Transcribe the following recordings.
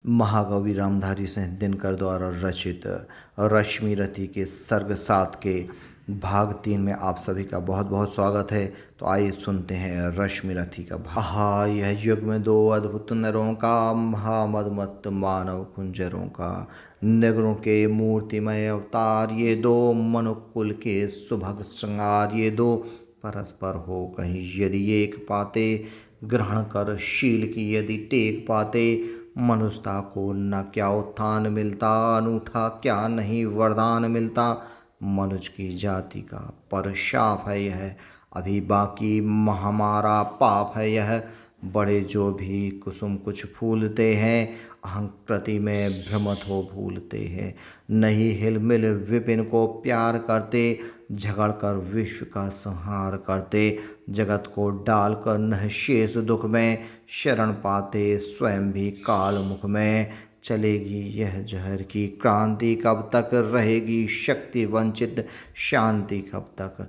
महाकवि रामधारी सिंह दिनकर द्वारा रचित रश्मि रति के सर्ग 7 के भाग 3 में आप सभी का बहुत बहुत स्वागत है। तो आइए सुनते हैं रश्मि रति का भाग। आहा, यह युग में दो अद्भुत नरों का, महामदमत्त मानव कुंजरों का, नगरों के मूर्तिमय अवतार, ये दो मनुकुल के सुभग श्रृंगार, ये दो परस्पर हो कहीं यदि एक पाते, ग्रहण कर शील की यदि टेक पाते, मनुष्यता को न क्या उत्थान मिलता, अनूठा क्या नहीं वरदान मिलता। मनुज की जाति का पर शाप है यह, अभी बाकी हमारा पाप है यह। बड़े जो भी कुसुम कुछ फूलते हैं, अहंकृति में भ्रमत हो भूलते हैं। नहीं हिलमिल विपिन को प्यार करते, झगड़ कर विश्व का संहार करते। जगत को डालकर नहशेष दुख में, शरण पाते स्वयं भी काल मुख में। चलेगी यह जहर की क्रांति कब तक, रहेगी शक्ति वंचित शांति कब तक।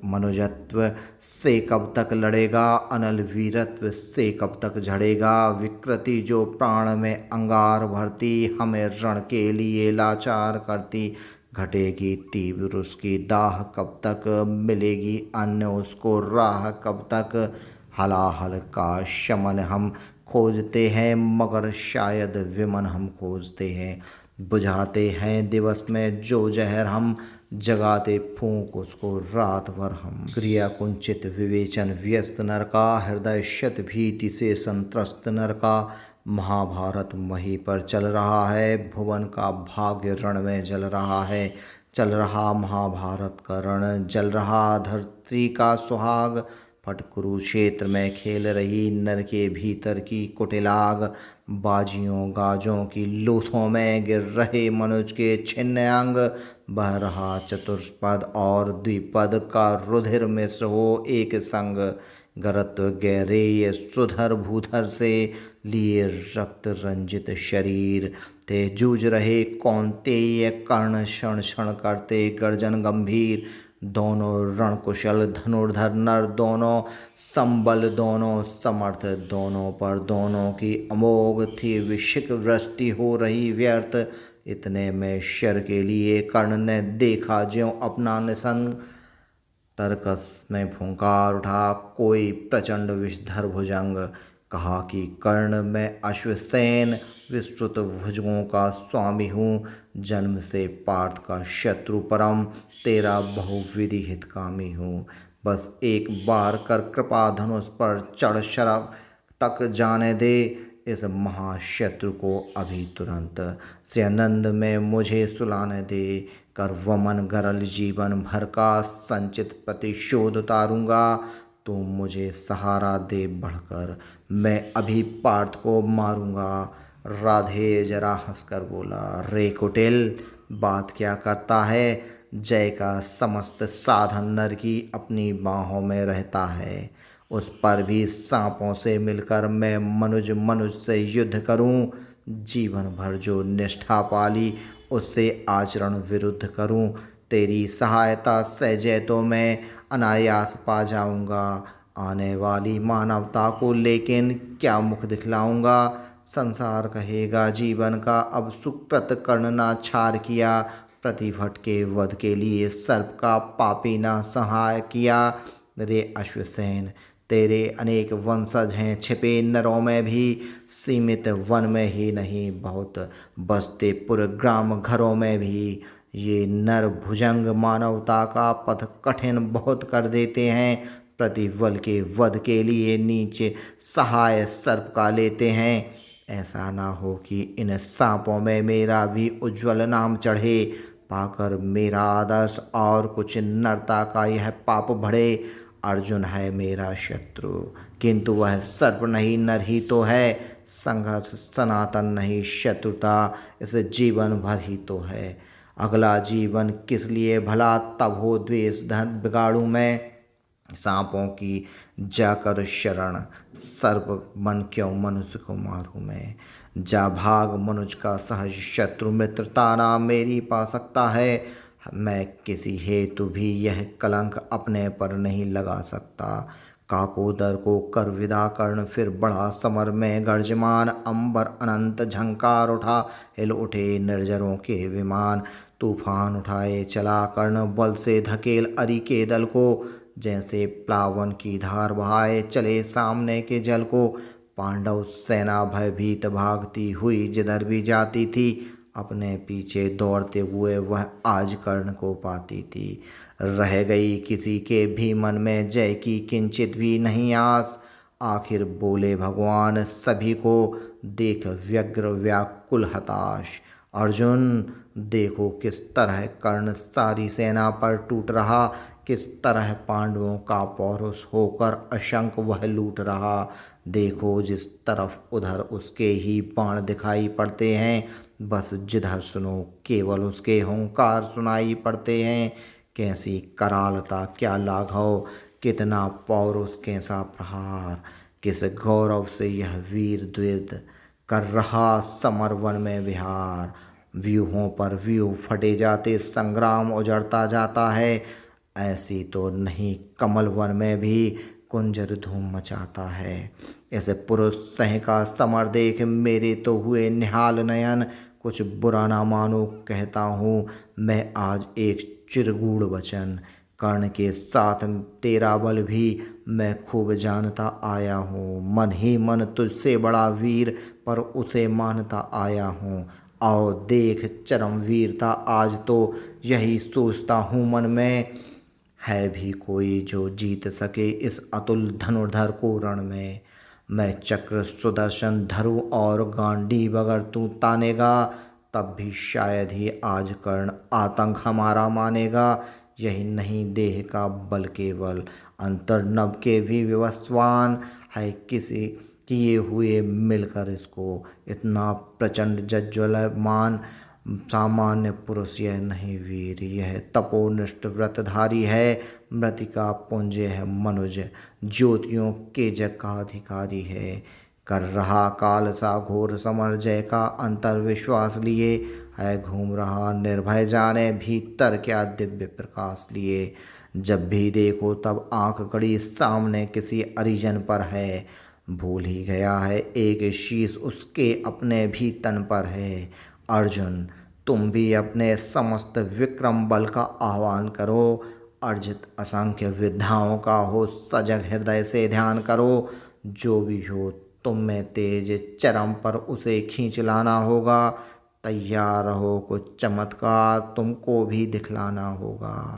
मनुजत्व से कब तक लड़ेगा, अनल वीरत्व से कब तक झड़ेगा। विकृति जो प्राण में अंगार भरती, हमें रण के लिए लाचार करती। घटेगी तीव्र उसकी दाह कब तक, मिलेगी अन्य उसको राह कब तक। हलाहल का शमन हम खोजते हैं, मगर शायद विमन हम खोजते हैं। बुझाते हैं दिवस में जो जहर हम, जगाते फूंक उसको रात भर हम। क्रिया कुंचित विवेचन व्यस्त नर का, हृदय शत भीति से संत्रस्त नर का। महाभारत मही पर चल रहा है, भुवन का भाग्य रण में जल रहा है। चल रहा महाभारत का रण, जल रहा धरती का सुहाग। फट कुरुक्षेत्र में खेल रही नर के भीतर की कुटिलाग। बाजियों गाजों की लूथों में गिर रहे मनुज के छिन्न अंग। बह रहा चतुष्पद और द्विपद का रुधिर मिश्र हो एक संग। गरत्व गैरेय सुधर भूधर से, लिए रक्त रंजित शरीर। ते जूझ रहे कौन्तेय कर्ण क्षण क्षण करते गर्जन गंभीर। दोनों रणकुशल धनुर्धर नर, दोनों संबल, दोनों समर्थ, दोनों पर दोनों की अमोघ थी विशिक वृष्टि हो रही व्यर्थ। इतने में शर के लिए कर्ण ने देखा ज्यों अपना निसंग। तरकस में फुंकार उठा कोई प्रचंड विषधर भुजंग। कहा कि कर्ण मैं अश्वसेन, विस्तृत भुजंगों का स्वामी हूँ। जन्म से पार्थ का शत्रु परम, तेरा बहुविधि हितकामी हूँ। बस एक बार कर कृपा धनुष पर चढ़ शरव तक जाने दे, इस महाशत्रु को अभी तुरंत। से आनंद में मुझे सुलाने दे, कर वमन गरल जीवन भर का, संचित प्रतिशोध उतारूंगा। तू मुझे सहारा दे बढ़कर, मैं अभी पार्थ को मारूंगा। राधे जरा हंसकर बोला, रे कुटिल बात क्या करता है। जय का समस्त साधन नर की अपनी बाहों में रहता है। उस पर भी सांपों से मिलकर मैं मनुज से युद्ध करूं। जीवन भर जो निष्ठा पाली, उससे आचरण विरुद्ध करूं। तेरी सहायता से जय तो मैं अनायास पा जाऊंगा। आने वाली मानवता को लेकिन क्या मुख दिखलाऊंगा। संसार कहेगा जीवन का अब सुकृत करना छार किया। प्रतिभट के वध के लिए सर्प का पापी ना सहाय किया। रे अश्वसेन तेरे अनेक वंशज हैं छिपे नरों में भी, सीमित वन में ही नहीं बहुत बसते पुर ग्राम घरों में भी। ये नर भुजंग मानवता का पथ कठिन बहुत कर देते हैं। प्रतिबल के वध के लिए नीचे सहाय सर्प का लेते हैं। ऐसा ना हो कि इन सांपों में मेरा भी उज्ज्वल नाम चढ़े, पाकर मेरा आदर्श और कुछ नरता का यह पाप बढ़े। अर्जुन है मेरा शत्रु, किंतु वह सर्प नहीं नर ही तो है। संघर्ष सनातन नहीं शत्रुता, इस जीवन भर ही तो है। अगला जीवन किस लिए भला, तब हो द्वेष धन बिगाड़ू मैं। सांपों की जाकर शरण, सर्प बन क्यों मनुष्य को मारूं मैं। जा भाग मनुज का सहज शत्रु, मित्रता ना मेरी पा सकता है। मैं किसी हेतु भी यह कलंक अपने पर नहीं लगा सकता। काकोदर को कर विदा कर्ण फिर बढ़ा समर में गर्जमान। अंबर अनंत झंकार उठा हिल उठे निर्जरों के विमान। तूफान उठाए चला कर्ण बल से धकेल अरि के दल को। जैसे प्लावन की धार बहाए चले सामने के जल को। पांडव सेना भयभीत भागती हुई जिधर भी जाती थी। अपने पीछे दौड़ते हुए वह आज कर्ण को पाती थी। रह गई किसी के भी मन में जय की किंचित भी नहीं आस। आखिर बोले भगवान सभी को देख व्यग्र व्याकुल हताश। अर्जुन देखो किस तरह कर्ण सारी सेना पर टूट रहा। किस तरह पांडवों का पौरुष होकर अशंक वह लूट रहा। देखो जिस तरफ उधर उसके ही बाण दिखाई पड़ते हैं। बस जिधर सुनो केवल उसके हुंकार सुनाई पड़ते हैं। कैसी करालता क्या लाघव कितना पौरुष कैसा प्रहार। किस गौरव से यह वीर द्विध कर रहा समर वन में विहार। व्यूहों पर व्यूह फटे जाते संग्राम उजड़ता जाता है। ऐसी तो नहीं कमल वन में भी कुंजर धूम मचाता है। ऐसे पुरुष सह का समर देख मेरे तो हुए निहाल नयन। कुछ बुरा ना मानो कहता हूँ मैं आज एक चिरगूढ़ वचन। कर्ण के साथ तेरा बल भी मैं खूब जानता आया हूँ। मन ही मन तुझसे बड़ा वीर पर उसे मानता आया हूँ। आओ देख चरम वीरता आज तो यही सोचता हूँ मन में। है भी कोई जो जीत सके इस अतुल धनुर्धर को रण में। मैं चक्र सुदर्शन धरूं और गांडीव अगर तू तानेगा। तब भी शायद ही आज कर्ण आतंक हमारा मानेगा। यही नहीं देह का बल केवल अंतर्नभ के भी विवस्वान है। किसी किए हुए मिलकर इसको इतना प्रचंड जज्वलमान। सामान्य पुरुष यह नहीं वीर यह तपोनिष्ठ व्रतधारी है। मृतिका पुंज है मनुज ज्योतियों के जग का अधिकारी है। कर रहा काल सा घोर समर जय का अंतर विश्वास लिए है। घूम रहा निर्भय जाने भीतर क्या दिव्य प्रकाश लिए। जब भी देखो तब आंख गड़ी सामने किसी अरिजन पर है। भूल ही गया है एक शीश उसके अपने भी तन पर है। अर्जुन तुम भी अपने समस्त विक्रम बल का आह्वान करो। अर्जित असंख्य विद्याओं का हो सजग हृदय से ध्यान करो। जो भी हो तुम में तेज चरम पर उसे खींच लाना होगा। तैयार रहो कुछ चमत्कार तुमको भी दिखलाना होगा।